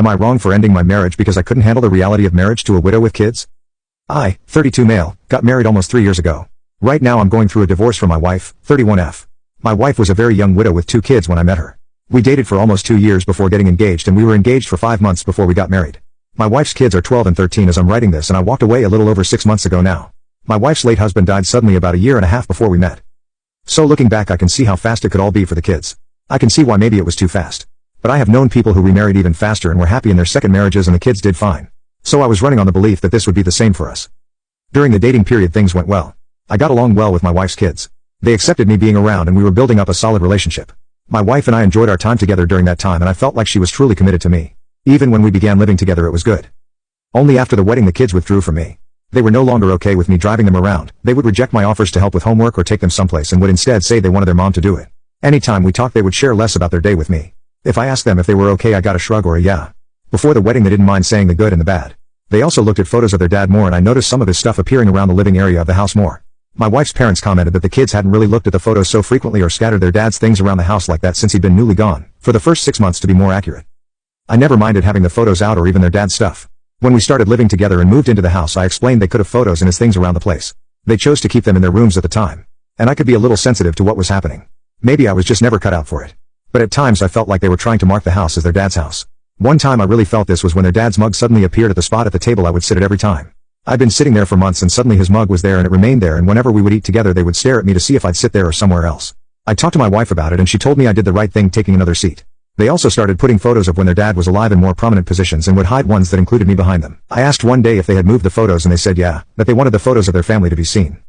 Am I wrong for ending my marriage because I couldn't handle the reality of marriage to a widow with kids? I, 32 male, got married almost 3 years ago. Right now I'm going through a divorce from my wife, 31F. My wife was a very young widow with 2 kids when I met her. We dated for almost 2 years before getting engaged, and we were engaged for 5 months before we got married. My wife's kids are 12 and 13 as I'm writing this, and I walked away a little over 6 months ago now. My wife's late husband died suddenly about 1.5 years before we met. So looking back I can see how fast it could all be for the kids. I can see why maybe it was too fast. But I have known people who remarried even faster and were happy in their second marriages and the kids did fine. So I was running on the belief that this would be the same for us. During the dating period things went well. I got along well with my wife's kids. They accepted me being around and we were building up a solid relationship. My wife and I enjoyed our time together during that time and I felt like she was truly committed to me. Even when we began living together it was good. Only after the wedding the kids withdrew from me. They were no longer okay with me driving them around. They would reject my offers to help with homework or take them someplace and would instead say they wanted their mom to do it. Anytime we talked they would share less about their day with me. If I asked them if they were okay I got a shrug or a yeah. Before the wedding they didn't mind saying the good and the bad. They also looked at photos of their dad more and I noticed some of his stuff appearing around the living area of the house more. My wife's parents commented that the kids hadn't really looked at the photos so frequently or scattered their dad's things around the house like that since he'd been newly gone, for the first 6 months to be more accurate. I never minded having the photos out or even their dad's stuff. When we started living together and moved into the house I explained they could have photos and his things around the place. They chose to keep them in their rooms at the time. And I could be a little sensitive to what was happening. Maybe I was just never cut out for it. But at times I felt like they were trying to mark the house as their dad's house. One time I really felt this was when their dad's mug suddenly appeared at the spot at the table I would sit at every time. I'd been sitting there for months and suddenly his mug was there and it remained there, and whenever we would eat together they would stare at me to see if I'd sit there or somewhere else. I talked to my wife about it and she told me I did the right thing taking another seat. They also started putting photos of when their dad was alive in more prominent positions and would hide ones that included me behind them. I asked one day if they had moved the photos and they said yeah, that they wanted the photos of their family to be seen.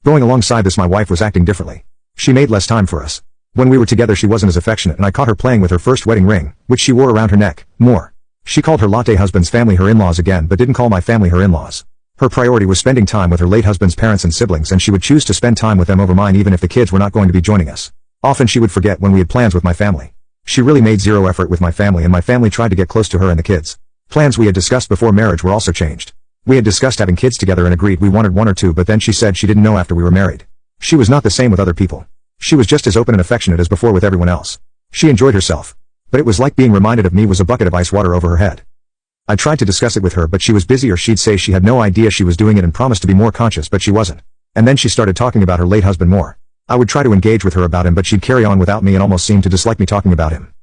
Going alongside this my wife was acting differently. She made less time for us. When we were together she wasn't as affectionate and I caught her playing with her first wedding ring, which she wore around her neck, more. She called her latte husband's family her in-laws again but didn't call my family her in-laws. Her priority was spending time with her late husband's parents and siblings and she would choose to spend time with them over mine even if the kids were not going to be joining us. Often she would forget when we had plans with my family. She really made zero effort with my family and my family tried to get close to her and the kids. Plans we had discussed before marriage were also changed. We had discussed having kids together and agreed we wanted 1 or 2 but then she said she didn't know after we were married. She was not the same with other people. She was just as open and affectionate as before with everyone else. She enjoyed herself. But it was like being reminded of me was a bucket of ice water over her head. I tried to discuss it with her but she was busy or she'd say she had no idea she was doing it and promised to be more conscious but she wasn't. And then she started talking about her late husband more. I would try to engage with her about him but she'd carry on without me and almost seemed to dislike me talking about him.